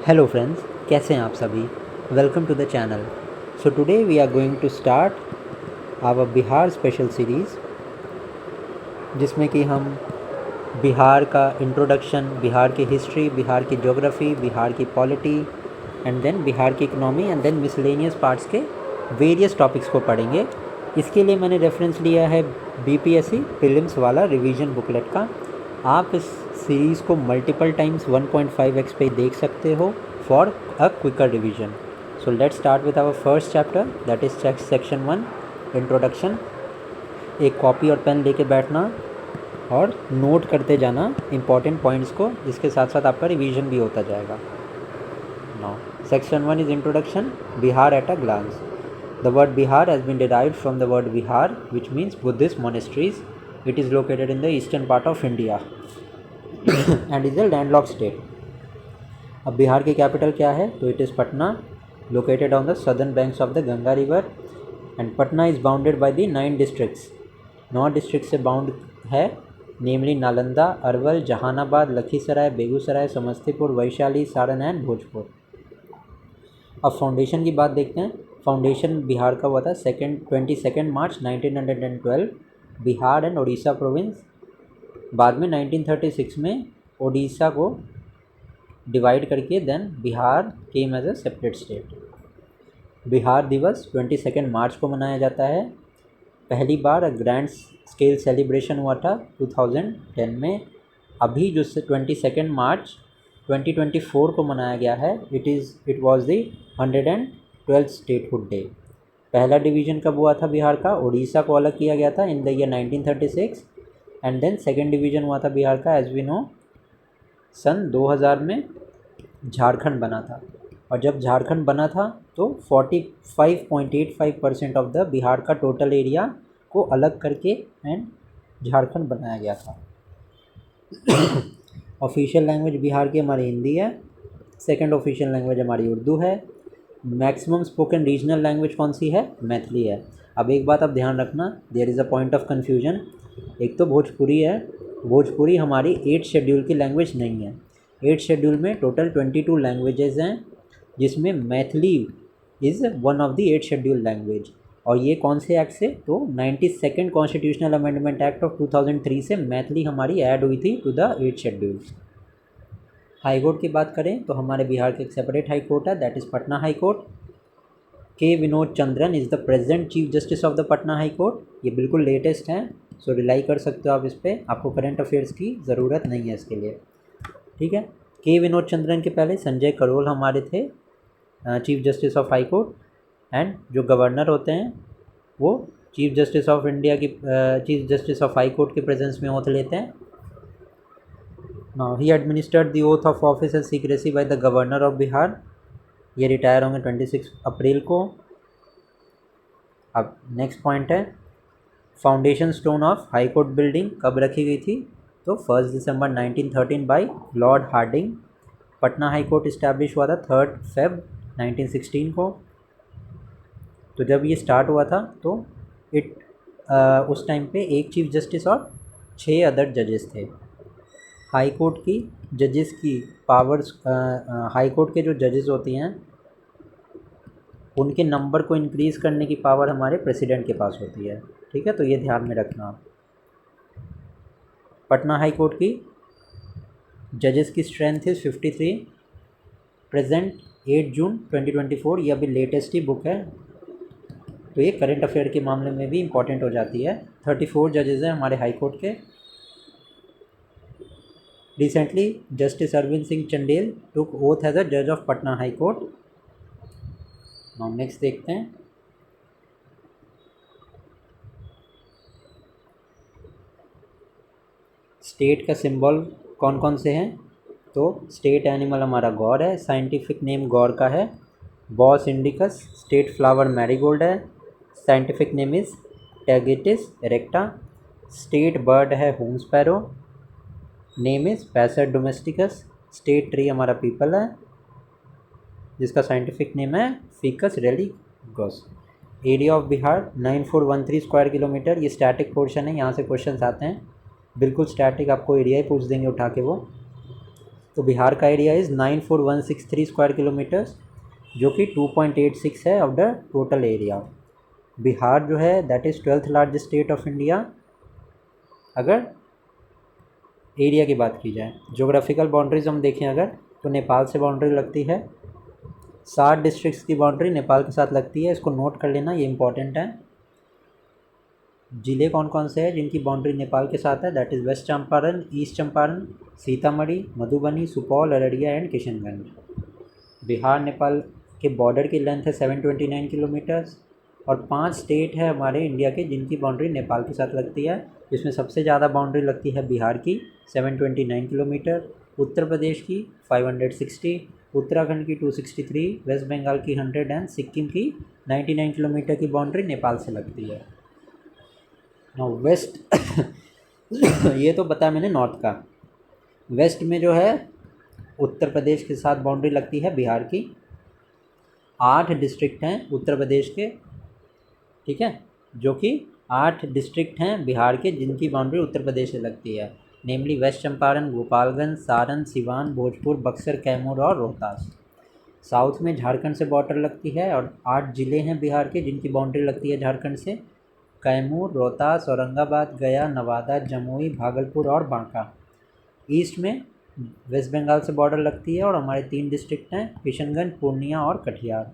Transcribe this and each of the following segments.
Hello friends, कैसे हैं आप सभी। Welcome to the channel. So today we are going to start our Bihar special series, जिसमें कि हम बिहार का इंट्रोडक्शन, बिहार की हिस्ट्री, बिहार की ज्योग्राफी, बिहार की पॉलिटी एंड देन बिहार की economy and then miscellaneous parts के वेरियस टॉपिक्स को पढ़ेंगे। इसके लिए मैंने रेफरेंस लिया है बीपीएससी प्रीलिम्स वाला रिवीजन बुकलेट का। आप इस सीरीज़ को मल्टीपल टाइम्स 1.5x पे देख सकते हो for a quicker revision. So let's start with our first chapter, that is section 1, introduction. एक कॉपी और पेन लेके बैठना और नोट करते जाना इंपॉर्टेंट पॉइंट्स को, जिसके साथ साथ आपका रिवीजन भी होता जाएगा। Now section 1 is introduction, Bihar at a glance. The word Bihar has been derived from the word Vihar, which means Buddhist monasteries. It is located in the eastern part of India and is a landlocked state. अब बिहार की capital क्या है, तो it is Patna, located on the southern banks of the Ganga river. And Patna is bounded by the 9 districts. 9 district से bound है, नेमली Nalanda, Arwal, Jehanabad, Lakhisarai, Begusarai, Samastipur, Vaishali, Saran and Bhojpur. अब foundation की बात देखते हैं। फाउंडेशन बिहार का हुआ था 22 March 1912, Bihar and Orissa province. बाद में 1936 में उड़ीसा को डिवाइड करके then Bihar came as a separate state. Bihar दिवस 22 मार्च को मनाया जाता है। पहली बार ग्रैंड स्केल सेलिब्रेशन हुआ था 2010 में। अभी जो 22 मार्च 2024 को मनाया गया है, it was the 112th statehood day. पहला डिवीज़न कब हुआ था बिहार का, उड़ीसा को अलग किया गया था in the year 1936। And then second division हुआ था बिहार का, एज वी नो, सन 2000 में झारखंड बना था। और जब झारखंड बना था तो 45.85% ऑफ द बिहार का टोटल एरिया को अलग करके एंड झारखंड बनाया गया था। ऑफिशियल लैंग्वेज बिहार की हमारी हिंदी है। सेकंड ऑफिशियल लैंग्वेज हमारी उर्दू है। मैक्सिमम स्पोकन रीजनल लैंग्वेज कौन सी है, मैथिली है। अब एक बात आप ध्यान रखना, there is a point of confusion. एक तो भोजपुरी है, भोजपुरी हमारी 8 शेड्यूल की लैंग्वेज नहीं है। 8 शेड्यूल में टोटल 22 लैंग्वेजेस हैं, जिसमें Maithili is one of the 8 schedule language. और ये कौन से एक्ट से, तो 92nd constitutional amendment act of 2003 से मैथिली हमारी ऐड हुई थी to the 8 schedule. High court की बात करें तो हमारे बिहार के एक सेपरेट हाई कोर्ट है, that is Patna high court. K Vinod Chandran is the present chief justice of the Patna high court. ये बिल्कुल लेटेस्ट हैं, सो रिलाई कर सकते हो आप इस पर। आपको करंट अफेयर्स की ज़रूरत नहीं है इसके लिए, ठीक है। के विनोद चंद्रन के पहले संजय करोल हमारे थे chief justice of high court. And जो गवर्नर होते हैं वो चीफ जस्टिस ऑफ इंडिया की chief justice of high court के प्रेजेंस में ओथ लेते हैं। Now he administered the oath of office and secrecy by the governor of Bihar. ये रिटायर होंगे 26 अप्रैल को। अब नेक्स्ट पॉइंट है, foundation stone of high court building कब रखी गई थी, तो 1 दिसंबर 1913 bye Lord Hardinge. Patna high court establish हुआ था 3 फेब 1916 को। तो जब ये स्टार्ट हुआ था तो उस टाइम पे एक चीफ जस्टिस और 6 अदर जजेस थे। हाई कोर्ट की जजेस की पावर्स, हाई कोर्ट के जो जजेस होती हैं उनके नंबर को इंक्रीज़ करने की पावर हमारे प्रेसिडेंट के पास होती है, ठीक है। तो ये ध्यान में रखना आप। पटना हाई कोर्ट की जजेस की स्ट्रेंथ इज़ 53, प्रेजेंट 8 जून 2024। ये अभी लेटेस्ट ही बुक है, तो ये करंट अफेयर के मामले में भी इम्पॉर्टेंट हो जाती है। 34 जजेस हैं हमारे हाई कोर्ट के। Recently justice Arvind Singh Chandel took oath as a जज of Patna high court. Now next देखते हैं, स्टेट का सिंबल कौन कौन से हैं, तो स्टेट एनिमल हमारा गौर है, साइंटिफिक नेम गौर का है। Bos indicus, state flower marigold है, scientific name is Tagetes erecta. State bird है home sparrow, name is Passer domesticus. State tree हमारा पीपल है, जिसका साइंटिफिक नेम है Ficus religiosa. Area of Bihar 9413 square kilometre. ये स्टैटिक पोर्शन है, यहाँ से क्वेश्चन आते हैं, बिल्कुल स्टैटिक, आपको एरिया ही पूछ देंगे उठा के वो। तो बिहार का एरिया इज़ 94,163 स्क्वायर किलोमीटर्स, जो कि 2.86 है of the total area. Bihar जो है that is 12th largest state of India अगर एरिया की बात की जाए। जोग्राफिकल बाउंड्रीज हम देखें अगर, तो नेपाल से बाउंड्री लगती है, 60 डिस्ट्रिक्ट्स की बाउंड्री नेपाल के साथ लगती है, इसको नोट कर लेना, ये इंपॉर्टेंट है। ज़िले कौन कौन से हैं जिनकी बाउंड्री नेपाल के साथ है, that is west Champaran, east Champaran, Sitamarhi, Madhubani, Supaul, Araria and Kishanganj. Bihar Nepal के बॉर्डर की लेंथ है 729 किलोमीटर्स, और 5 स्टेट है हमारे इंडिया के जिनकी बाउंड्री नेपाल के साथ लगती है, जिसमें सबसे ज़्यादा बाउंड्री लगती है बिहार की 729 किलोमीटर, उत्तर प्रदेश की 560, उत्तराखंड की 263, वेस्ट बंगाल की 100 एंड सिक्किम की 99 किलोमीटर की बाउंड्री नेपाल से लगती है। वेस्ट ये तो बताया मैंने नॉर्थ का। वेस्ट में जो है उत्तर प्रदेश के साथ बाउंड्री लगती है बिहार की, 8 डिस्ट्रिक्ट हैं उत्तर प्रदेश के, ठीक है, जो कि 8 डिस्ट्रिक्ट हैं बिहार के जिनकी बाउंड्री उत्तर प्रदेश से लगती है, नेमली वेस्ट चंपारण, गोपालगंज, सारण, सिवान, भोजपुर, बक्सर, कैमूर और रोहतास। साउथ में झारखंड से बॉर्डर लगती है और 8 ज़िले हैं बिहार के जिनकी बाउंड्री लगती है झारखंड से, कैमूर, रोहतास, औरंगाबाद, गया, नवादा, जमुई, भागलपुर और बांका। ईस्ट में वेस्ट बंगाल से बॉर्डर लगती है और हमारे 3 डिस्ट्रिक्ट हैं, किशनगंज, पूर्णिया और कटिहार।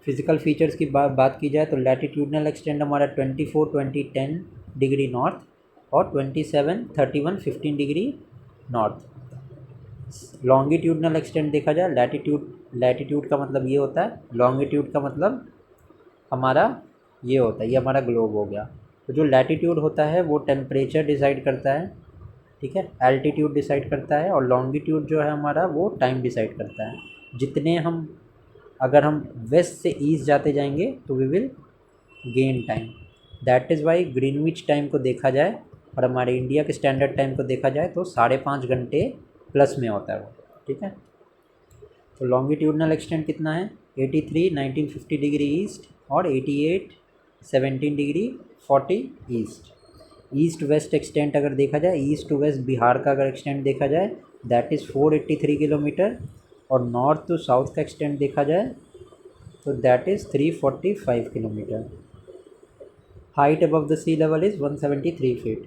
फिजिकल फीचर्स की बात की जाए तो लैटिट्यूडनल एक्सटेंड हमारा 24, 20, 10 डिग्री नॉर्थ और 27, 31, 15 डिग्री नॉर्थ। लॉन्गिट्यूडनल एक्सटेंड देखा जाए, लैटिट्यूड का मतलब ये होता है, लॉन्गिट्यूड का मतलब हमारा ये होता है, ये हमारा ग्लोब हो गया। तो जो लैटिट्यूड होता है वो टेम्परेचर डिसाइड करता है, ठीक है, एल्टीट्यूड डिसाइड करता है, और लॉन्गिट्यूड जो है हमारा वो टाइम डिसाइड करता है। जितने हम अगर हम वेस्ट से ईस्ट जाते जाएंगे तो we will gain time, that is why Greenwich time को देखा जाए और हमारे इंडिया के स्टैंडर्ड टाइम को देखा जाए तो 5.5 घंटे प्लस में होता है वो, ठीक है। तो लॉन्गिट्यूडनल एक्सटेंट कितना है, 83, 1950 डिग्री ईस्ट और 88, 17 degree 40 east. East west extent अगर देखा जाए, ईस्ट टू वेस्ट बिहार का अगर एक्सटेंट देखा जाए दैट इज़ 483 किलोमीटर, और नॉर्थ टू साउथ का एक्सटेंट देखा जाए तो that is 345 kilometre. Height above the sea level is 173 feet.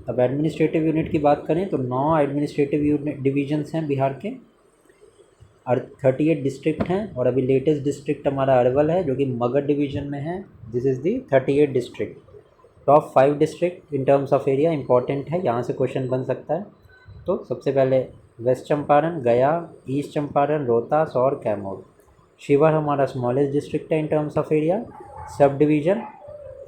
अब एडमिनिस्ट्रेटिव यूनिट की बात करें तो 9 एडमिनिस्ट्रेटिव यूनिट डिवीजन्स हैं बिहार के, और 38 डिस्ट्रिक्ट हैं, और अभी लेटेस्ट डिस्ट्रिक्ट हमारा अरवल है जो कि मगध डिवीज़न में है। This is the 38 district. Top 5 district in terms of area important है, यहाँ से क्वेश्चन बन सकता है। तो सबसे पहले वेस्ट चंपारण, गया, ईस्ट चंपारण, रोहतास और कैमूर। शिवहर हमारा स्मॉलेस्ट डिस्ट्रिक्ट है in terms of area. Sub division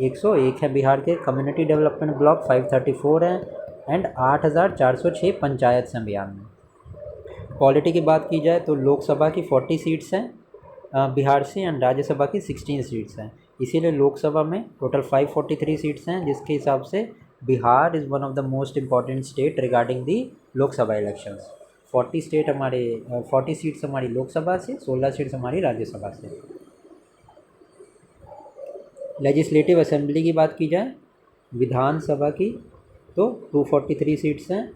101 है बिहार के, कम्युनिटी डेवलपमेंट ब्लॉक 534 हैं, एंड 8,406 पंचायत हैं बिहार में। पॉलिटी की बात की जाए तो लोकसभा की 40 सीट्स हैं बिहार से, एंड राज्यसभा की 16 सीट्स हैं। इसीलिए लोकसभा में टोटल 543 सीट्स हैं, जिसके हिसाब से Bihar is one of the most important state regarding the Lok Sabha elections. 40 seats हमारी लोकसभा से, 16 सीट्स हमारी राज्यसभा से। लेजिस्लेटिव असेंबली की बात की जाए विधानसभा की तो 243 सीट्स हैं,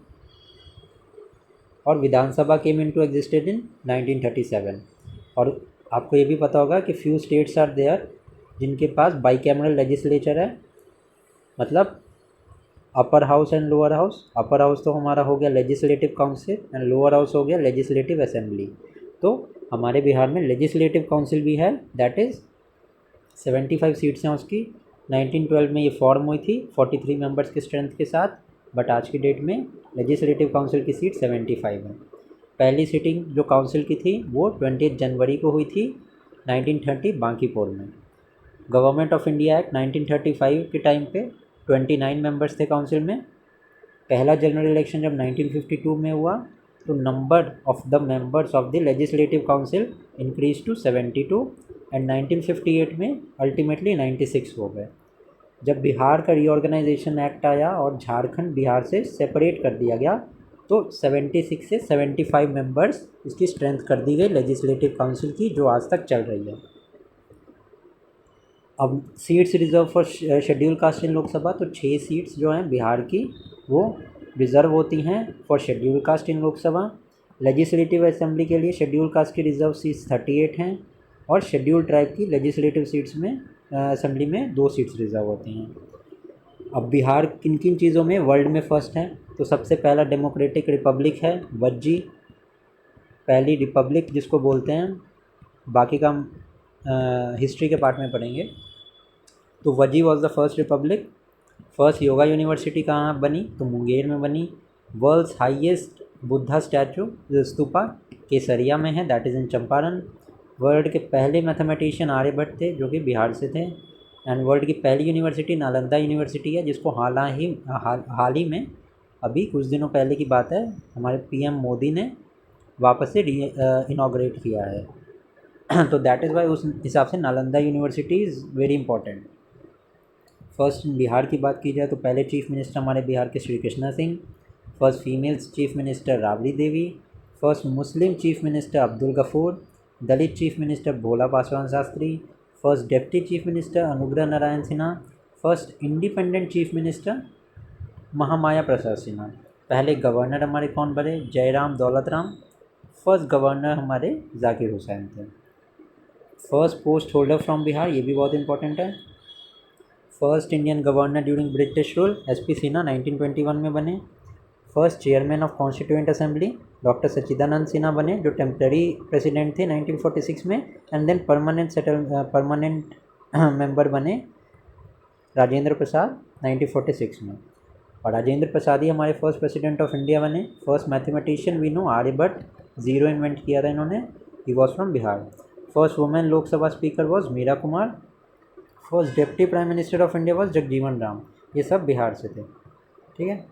और विधानसभा केम इनटू एग्जिस्टेड इन 1937। और आपको ये भी पता होगा कि फ्यू स्टेट्स आर देयर जिनके पास बाईकैमरल लेजिस्लेचर है, मतलब upper house and lower house. Upper house तो हमारा हो गया legislative council and lower house हो गया लेजिस्लेटिव असेंबली। तो हमारे बिहार में लेजिस्लेटिव काउंसिल भी है, दैट इज़ 75 सीट्स हैं उसकी। 1912 में ये फॉर्म हुई थी 43 मेंबर्स के स्ट्रेंथ के साथ, बट आज की डेट में लेजिस्लेटिव काउंसिल की सीट 75 है। पहली सीटिंग जो काउंसिल की थी वो 20 जनवरी को हुई थी 1930 बांकीपुर में। गवर्नमेंट ऑफ इंडिया एक्ट 1935 के टाइम पे 29 मेंबर्स थे काउंसिल में। पहला जनरल इलेक्शन जब 1952 में हुआ तो number of the members of the legislative council increase to 72, and 1958 में अल्टीमेटली 96 हो गए। जब बिहार का रीऑर्गेनाइजेशन एक्ट आया और झारखंड बिहार से सेपरेट कर दिया गया तो 76 से 75 मेंबर्स इसकी स्ट्रेंथ कर दी गई लेजिस्लेटिव काउंसिल की, जो आज तक चल रही है। अब seats reserve for schedule caste in Lok Sabha, तो 6 सीट्स जो हैं बिहार की वो रिज़र्व होती हैं for schedule caste in Lok Sabha. Legislative assembly के लिए शेड्यूल कास्ट की रिजर्व सीट्स 38 हैं और शेड्यूल ट्राइब की लेजिस्लेटिव सीट्स में असेंबली में 2 सीट्स रिजर्व होती हैं। अब बिहार किन किन चीज़ों में वर्ल्ड में फर्स्ट है, तो सबसे पहला डेमोक्रेटिक रिपब्लिक है वज्जी, पहली रिपब्लिक जिसको बोलते हैं, बाकी का हम हिस्ट्री के पार्ट में पढ़ेंगे। तो Vajji was the first republic. First yoga university कहाँ बनी, तो मुंगेर में बनी। World's highest Buddha statue stupa Kesariya में है, that is in Champaran. World के पहले मैथमेटिशियन आर्यभट्ट थे जो कि बिहार से थे। एंड वर्ल्ड की पहली यूनिवर्सिटी नालंदा यूनिवर्सिटी है, जिसको हाल ही में अभी कुछ दिनों पहले की बात है हमारे पीएम मोदी ने वापस से इनॉग्रेट किया है तो दैट इज़ वाई उस हिसाब से Nalanda university is very important. First Bihar की बात की जाए तो पहले चीफ मिनिस्टर हमारे बिहार के Shri Krishna Singh. First female chief minister Rabri Devi. First Muslim chief minister Abdul Gafoor. Dalit chief minister Bhola Paswan Shastri. First deputy chief minister Anugrah Narayan Sinha. First independent chief minister Mahamaya Prasad Sinha. पहले गवर्नर हमारे कौन बने, जयराम दौलत राम। फर्स्ट गवर्नर हमारे जाकिर हुसैन थे। First post holder from Bihar, ये भी बहुत इंपॉर्टेंट है। First Indian governor during British rule SP Sinha 1921 में बने। First chairman of constituent assembly doctor Sachchidanand Sinha बने, जो टेम्पररी प्रेसिडेंट थे 1946 में। एंड देन परमानेंट मेंबर बने राजेंद्र प्रसाद 1946 में। और राजेंद्र प्रसाद ही हमारे फर्स्ट प्रेसिडेंट ऑफ इंडिया बने। First mathematician we know Aryabhata, zero invent किया था इन्होंने, he was from Bihar. First women Lok Sabha speaker was Meira Kumar. First deputy prime minister of India was Jagjivan Ram. ये सब बिहार से थे, ठीक है।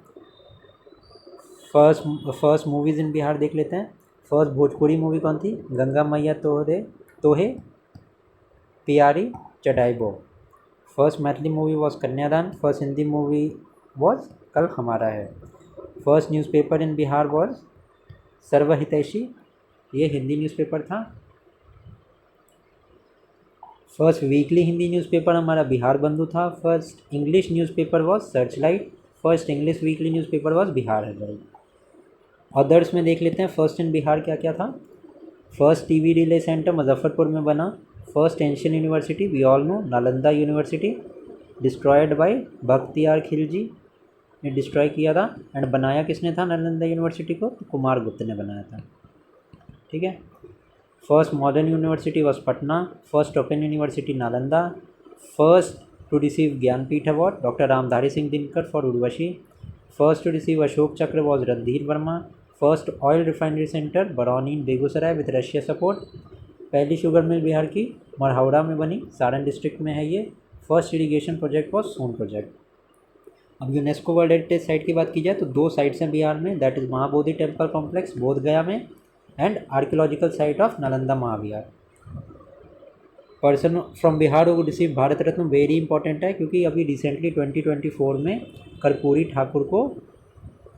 फर्स्ट मूवीज़ इन बिहार देख लेते हैं। फर्स्ट भोजपुरी मूवी कौन थी, गंगा मैया तोहे प्यारी चढ़ाईबो। First Maithili movie was Kanyadan. First Hindi movie was Kal Hamara Hai. First newspaper in Bihar was Sarvahitaishi, ये हिंदी न्यूज़पेपर था। फर्स्ट वीकली हिंदी न्यूज़पेपर हमारा बिहार बंधु था। First English newspaper was Searchlight. First English weekly newspaper was Bihar Herald. Others में देख लेते हैं फर्स्ट इन बिहार क्या क्या था। First TV relay centre Muzaffarpur में बना। First ancient university we all know Nalanda university, destroyed by Bakhtiyar Khilji ने डिस्ट्रॉय किया था। एंड बनाया किसने था नालंदा यूनिवर्सिटी को, तो कुमार गुप्त ने बनाया था, ठीक है। First modern university was Patna. First open university Nalanda. First to receive Jnanpith award doctor Ramdhari Singh Dinkar for Urvashi. First to receive Ashok Chakra was Randhir Verma. First oil refinery centre Barauni in Begusarai with Russia support. पहली शुगर मिल बिहार की मरहौड़ा में बनी, सारण डिस्ट्रिक्ट में है ये। First irrigation project was Son project. अब UNESCO world heritage site की बात की जाए तो 2 साइट्स हैं बिहार में, that is Mahabodhi temple complex Bodh Gaya में and archaeological site of Nalanda Mahavihara. Person from Bihar who receive Bharat Ratna very important है, क्योंकि अभी रिसेंटली 2024 में कर्पूरी ठाकुर को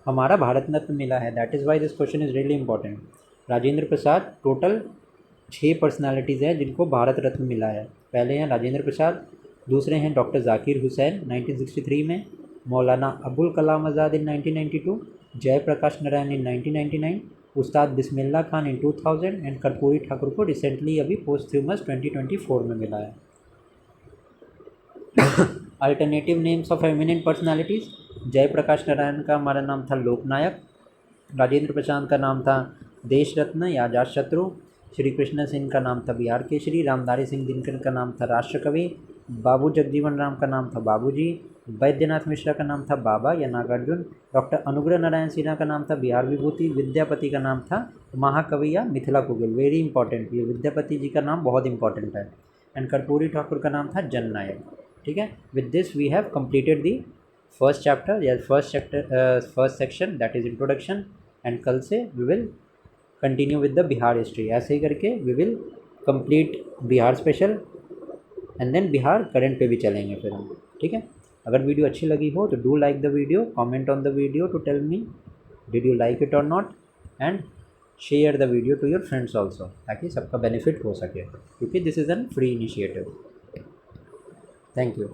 हमारा भारत रत्न मिला है, that is why this question is really important. Rajendra Prasad, total 6 personalities हैं जिनको भारत रत्न मिला है। पहले हैं राजेंद्र प्रसाद, दूसरे हैं डॉक्टर जाकिर हुसैन 1963 में, मौलाना अबुल कलाम आज़ाद इन 1992, Jayaprakash Narayan in 1999, Ustad Bismillah Khan in 2000 and Karpoori Thakur को रिसेंटली अभी पोस्थ्यूमस 2024 में मिला है। Alternative names of eminent personalities, Jayaprakash Narayan का हमारा नाम था लोकनायक, राजेंद्र प्रसाद का नाम था देश रत्न या अजातशत्रु, श्री कृष्ण सिंह का नाम था बिहार केसरी, रामधारी सिंह दिनकर का नाम था राष्ट्रकवि, बाबू जगजीवन राम का नाम था बाबूजी, वैद्यनाथ मिश्रा का नाम था बाबा या नागार्जुन, डॉक्टर अनुग्रह नारायण सिन्हा का नाम था बिहार विभूति, विद्यापति का नाम था महाकवि या मिथिला कुगिल, वेरी इंपॉर्टेंट, ये विद्यापति जी का नाम बहुत इंपॉर्टेंट है। एंड कर्पूरी ठाकुर का नाम था जननायक, ठीक है। With this we have completed the first chapter या first section, that is introduction. And कल से we will continue with the Bihar history, ऐसे ही करके we will complete Bihar special and then Bihar current पे भी चलेंगे फिर हम, ठीक है। अगर वीडियो अच्छी लगी हो तो do like the video, comment on the video to tell me did you like it और not, and share the video to your friends also, ताकि सबका बेनिफिट हो सके, क्योंकि this is an free initiative. Thank you.